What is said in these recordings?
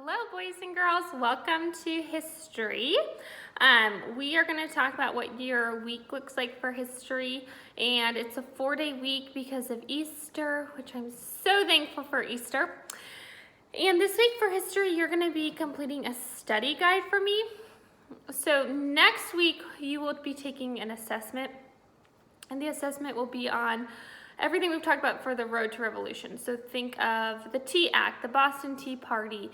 Hello, boys and girls. Welcome to history. We are going to talk about what your week looks like for history, and it's a 4-day week because of Easter, which I'm so thankful for Easter. And this week for history, you're going to be completing a study guide for me. So next week, you will be taking an assessment, and the assessment will be on everything we've talked about for the Road to Revolution. So think of the Tea Act, the Boston Tea Party.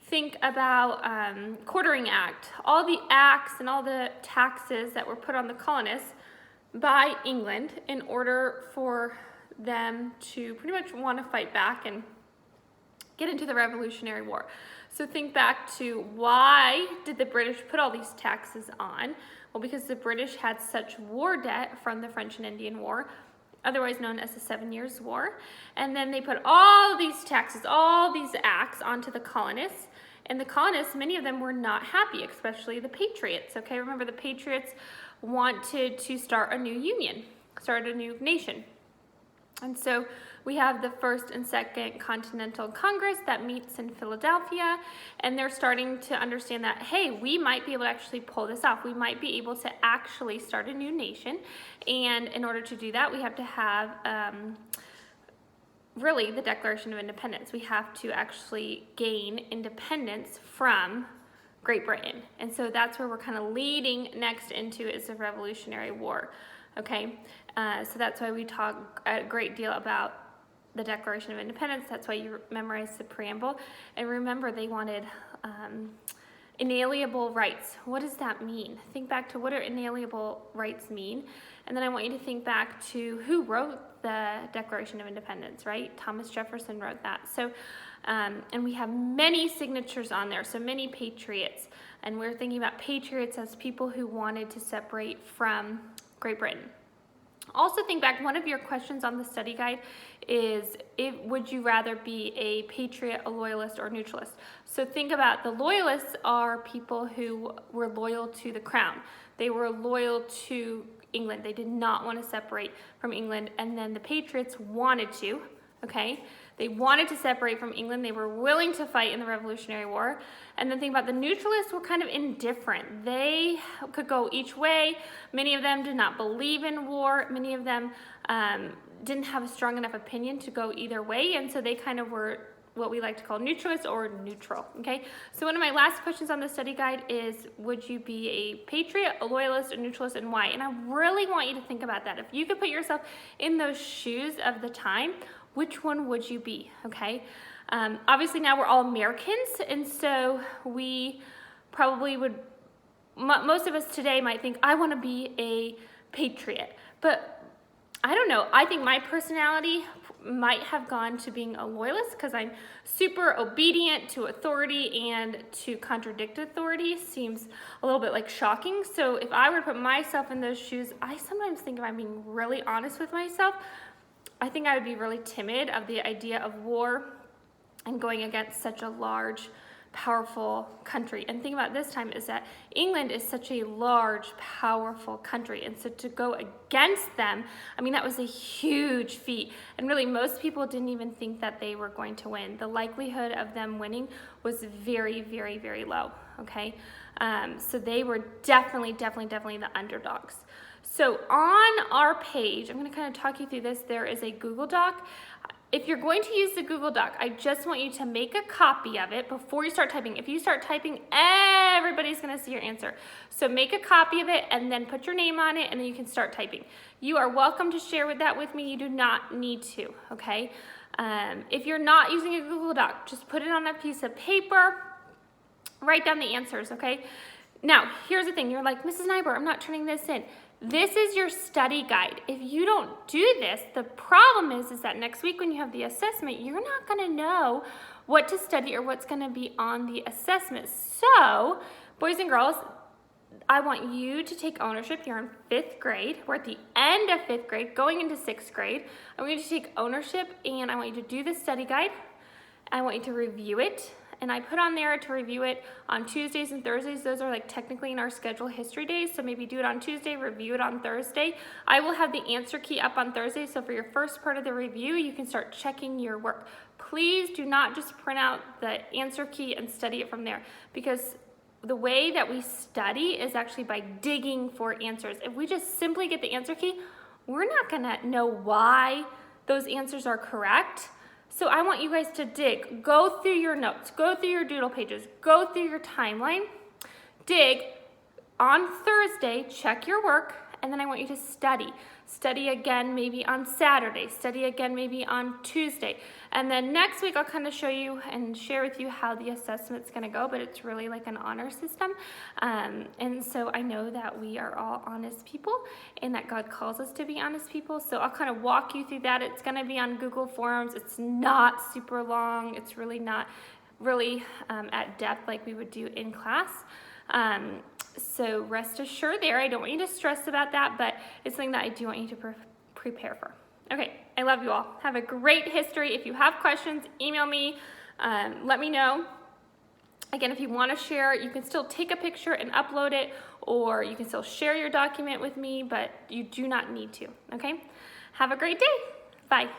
Think about Quartering Act, all the acts and all the taxes that were put on the colonists by England in order for them to pretty much want to fight back and get into the Revolutionary War. So think back to why did the British put all these taxes on? Well, because the British had such war debt from the French and Indian War, otherwise known as the 7 Years' War. And then they put all these taxes, all these acts onto the colonists. And the colonists, many of them were not happy, especially the Patriots, okay? Remember, the Patriots wanted to start a new union, start a new nation. And so we have the First and Second Continental Congress that meets in Philadelphia, and they're starting to understand that, hey, we might be able to actually pull this off. We might be able to actually start a new nation, and in order to do that, we have to have really the Declaration of Independence. We have to actually gain independence from Great Britain, and so that's where we're kind of leading next into is the Revolutionary War. Okay, so that's why we talk a great deal about the Declaration of Independence. That's why you memorize the preamble. And remember, they wanted inalienable rights. What does that mean? Think back to what do inalienable rights mean? And then I want you to think back to who wrote the Declaration of Independence, right? Thomas Jefferson wrote that. So, and we have many signatures on there, so many patriots. And we're thinking about patriots as people who wanted to separate from Great Britain. Also think back, one of your questions on the study guide is, would you rather be a patriot, a loyalist, or neutralist? So think about the loyalists are people who were loyal to the crown. They were loyal to England. They did not want to separate from England. And then the patriots wanted to, okay? They wanted to separate from England. They were willing to fight in the Revolutionary War. And then think about the neutralists were kind of indifferent. They could go each way. Many of them did not believe in war. Many of them didn't have a strong enough opinion to go either way. And so they kind of were what we like to call neutralists or neutral, okay? So one of my last questions on the study guide is, would you be a patriot, a loyalist, a neutralist, and why? And I really want you to think about that. If you could put yourself in those shoes of the time, which one would you be, okay? Obviously now we're all Americans, and so we probably would, most of us today might think, I want to be a patriot. But I don't know, I think my personality might have gone to being a loyalist because I'm super obedient to authority, and to contradict authority seems a little bit like shocking. So if I were to put myself in those shoes, I sometimes think if I'm being really honest with myself, I think I would be really timid of the idea of war and going against such a large, powerful country. And think about this time is that England is such a large, powerful country. And so to go against them, I mean, that was a huge feat. And really, most people didn't even think that they were going to win. The likelihood of them winning was very, very, very low, okay? So they were definitely the underdogs. So on our page, I'm going to kind of talk you through this. There is a Google Doc. If you're going to use the Google Doc, I just want you to make a copy of it before you start typing. If you start typing, everybody's going to see your answer. So make a copy of it and then put your name on it, and then you can start typing. You are welcome to share that with me. You do not need to, okay? If you're not using a Google Doc, just put it on a piece of paper, write down the answers, okay? Now, here's the thing. You're like, Mrs. Nyberg, I'm not turning this in. This is your study guide. If you don't do this, the problem is that next week when you have the assessment, you're not going to know what to study or what's going to be on the assessment. So, boys and girls, I want you to take ownership. You're in 5th grade. We're at the end of 5th grade, going into 6th grade. I want you to take ownership, and I want you to do the study guide. I want you to review it. And I put on there to review it on Tuesdays and Thursdays. Those are like technically in our schedule history days. So maybe do it on Tuesday, review it on Thursday. I will have the answer key up on Thursday. So for your first part of the review, you can start checking your work. please do not just print out the answer key and study it from there, because the way that we study is actually by digging for answers. If we just simply get the answer key, we're not gonna know why those answers are correct. So I want you guys to dig, go through your notes, go through your doodle pages, go through your timeline, dig. On Thursday, check your work, and then I want you to study. Study again maybe on Saturday, study again maybe on Tuesday. And then next week I'll kind of show you and share with you how the assessment's gonna go, but it's really like an honor system. And so I know that we are all honest people and that God calls us to be honest people. So I'll kind of walk you through that. It's gonna be on Google Forms. It's not super long. It's really not really at depth like we would do in class. So rest assured there, I don't want you to stress about that, but it's something that I do want you to prepare for. Okay, I love you all. Have a great history. If you have questions, email me, let me know. Again, if you want to share, you can still take a picture and upload it, or you can still share your document with me, but you do not need to, okay? Have a great day. Bye.